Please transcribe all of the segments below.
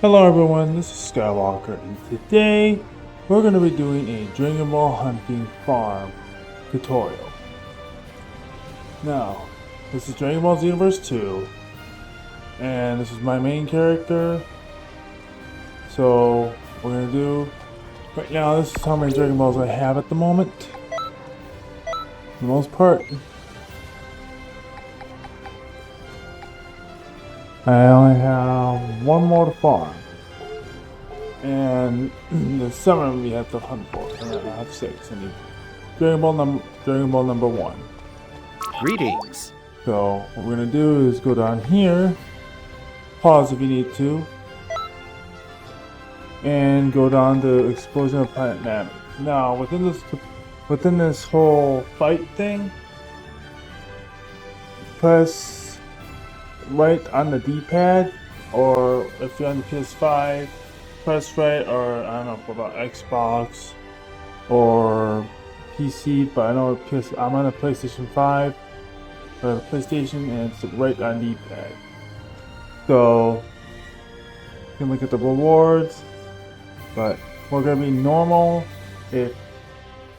Hello everyone, this is Skywalker, and today we're going to be doing a Dragon Ball hunting farm tutorial. Now, this is Dragon Ball Xenoverse 2, and this is my main character. So, what we're going to do, right now this is how many Dragon Balls I have at the moment. For the most part, I only have one more to farm. And the 7 we have to hunt for. And I have 6. I need Dragon Ball number 1. Greetings. So what we're gonna do is go down here, pause if you need to, and go down to Explosion of Planet Namek. Now within this whole fight thing, press right on the D-pad, or if you're on the PS5, press right, or I don't know about Xbox or PC, but I know I'm on a PlayStation 5 or PlayStation, and it's right on D-pad. So you can look at the rewards, but we're gonna be normal. If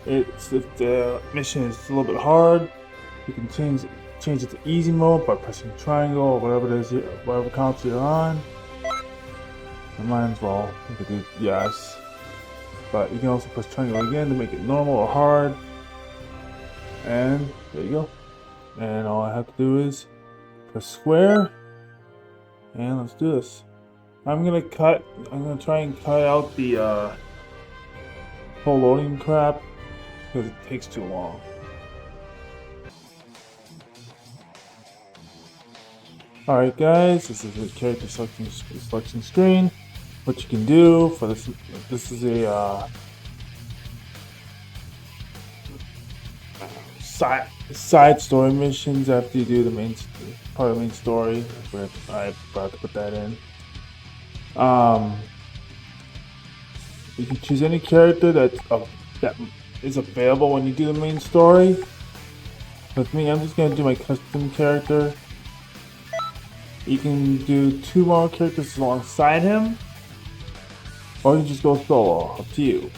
the mission is a little bit hard, you can change it to easy mode by pressing triangle or whatever it is, whatever console you're on. And might as well, you could do yes, but you can also press triangle again to make it normal or hard. And there you go. And all I have to do is press square, and let's do this. I'm gonna try and cut out the whole loading crap because it takes too long. Alright guys, this is the character selection screen. What you can do for this is a side story missions after you do the main part of the main story. I forgot to put that in. You can choose any character that is available when you do the main story. With me, I'm just gonna do my custom character. You can do 2 more characters alongside him, or you can just go solo, up to you.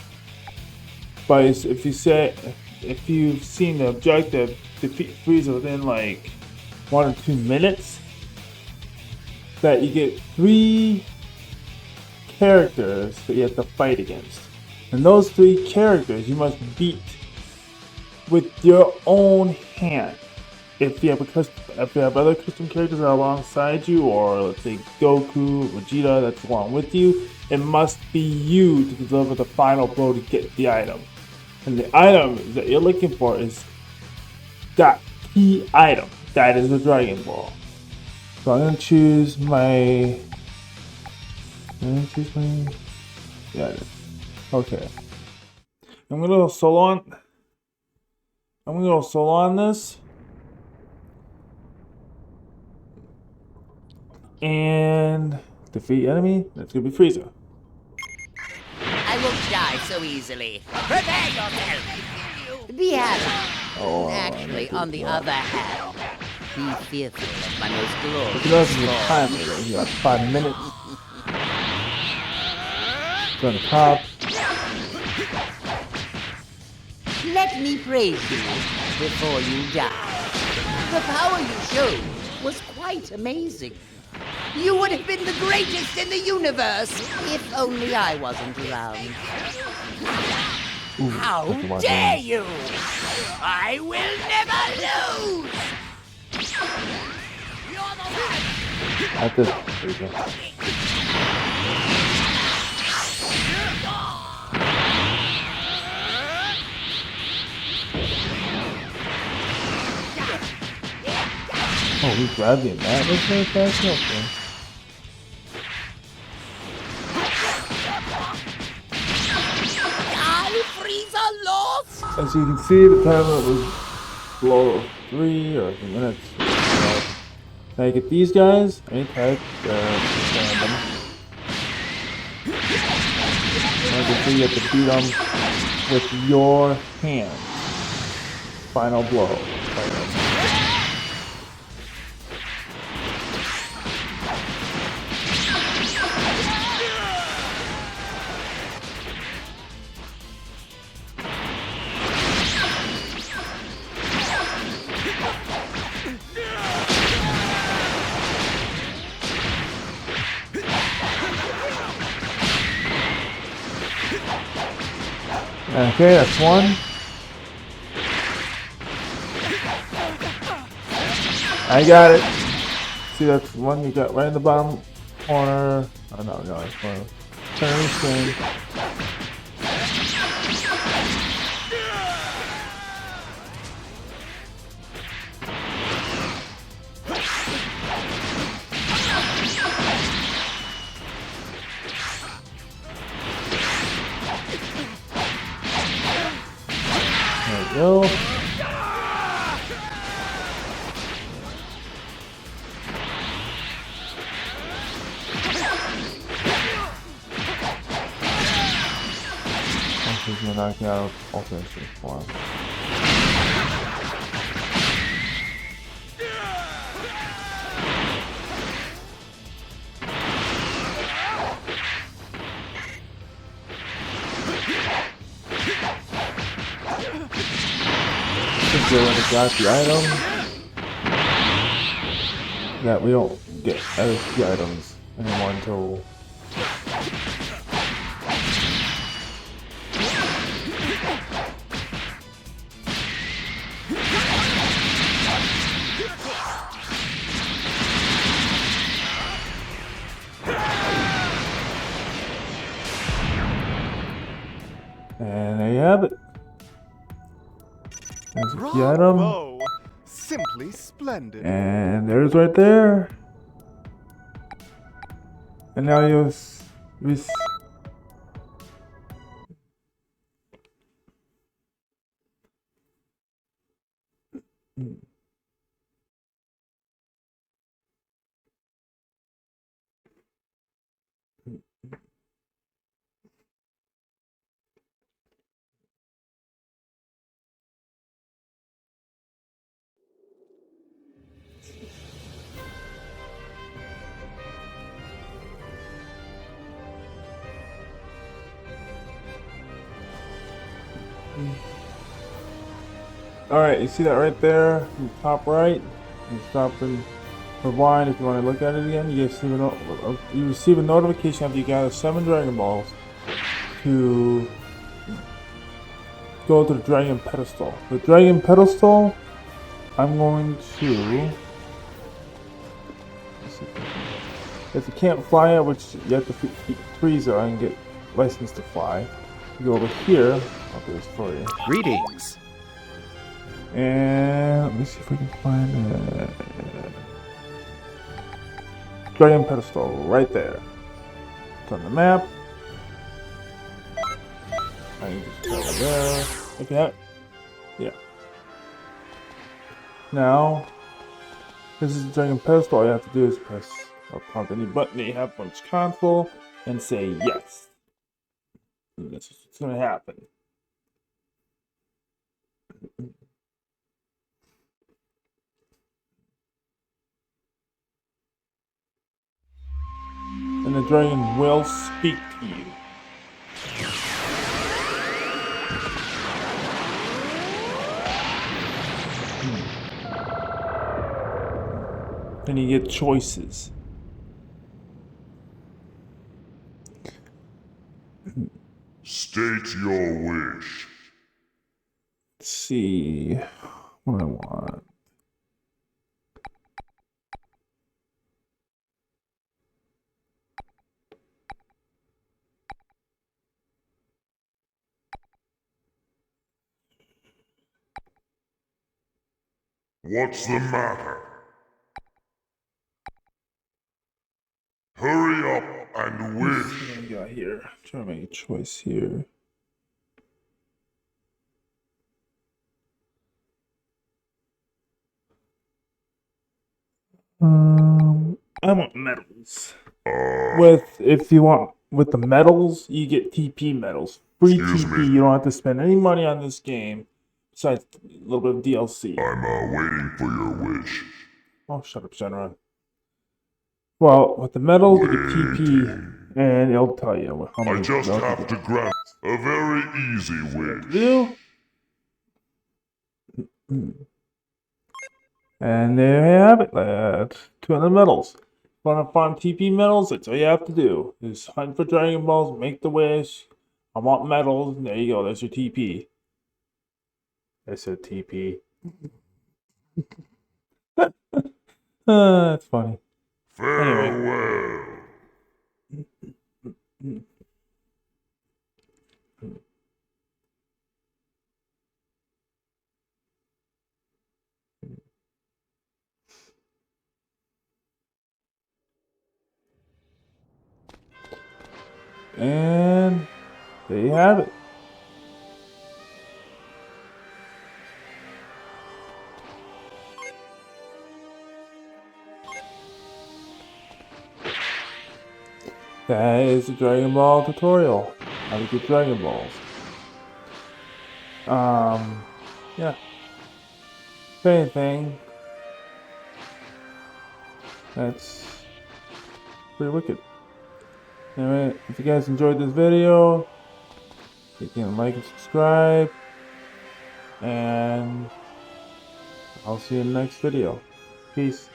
But if you've seen the objective, defeat Frieza within like 1 or 2 minutes, that you get 3 characters that you have to fight against. And those 3 characters you must beat with your own hand. If you have other custom characters that are alongside you, or let's say Goku, Vegeta that's along with you, it must be you to deliver the final blow to get the item. And the item that you're looking for is that key item. That is the Dragon Ball. So I'm gonna choose my. Yeah, it is. Okay. I'm gonna go solo on this. And defeat enemy. That's gonna be Frieza. I won't die so easily. Prepare yourself. Be happy. Oh, Actually, on the other hand, be fearful of my most look glorious at us in the time right here. 5 minutes. Go on the top. Let me praise you before you die. The power you showed was quite amazing. You would have been the greatest in the universe if only I wasn't around. Ooh, How dare you! I will never lose! You're the one! At this. There you go. Oh, we grabbed him. That was very fast. Okay. I Frieza lost! As you can see, the timer was below 3 or 3 minutes. Now you get these guys. Any type. Random. As you can see, you have to beat them with your hands. Final blow. Okay, that's one. I got it. See, that's one you got right in the bottom corner. Oh no, it's one. Turn the screen. There we go. He's gonna knock you out ultimate form. Since we already got the item, that we don't get the items anymore until and there you have it. There's the key item. Bravo! Simply splendid. And there's right there. And now you'll Alright, you see that right there in the top right? You stop and rewind if you want to look at it again. You receive a notification after you gather 7 Dragon Balls to go to the Dragon Pedestal. The Dragon Pedestal, I'm going to... If you can't fly it, which you have to freeze it and get licensed to fly, you go over here. I'll do this for you. Greetings. And let me see if we can find it. Dragon Pedestal right there. It's on the map. I can just go over there. Look at that. Yeah. Now, this is the Dragon Pedestal. All you have to do is press or prompt any button that you have on each console and say yes. And that's what's going to happen. And the dragon will speak to you. And you get choices. State your wish. Let's see what I want. What's the matter? Hurry up and What wish. do we got here? Try to make a choice here. I want medals. If you want with the medals, you get TP medals. Free Excuse TP. me. You don't have to spend any money on this game besides a little bit of DLC. I'm waiting for your wish. Oh, shut up, Shenron. Well, with the medals, you get TP, and it'll tell you how many I just medals you have to get. grant a very easy wish. Do. And there you have it. That's 200 medals. Want to farm TP medals? That's all you have to do. Is hunt for Dragon Balls, make the wish. I want medals. There you go. There's your TP. I said TP. That's funny. Farewell. And there you have it. That is the Dragon Ball tutorial. How to get Dragon Balls. Yeah. If anything, that's pretty wicked. Anyway, if you guys enjoyed this video, you can like and subscribe, and I'll see you in the next video. Peace.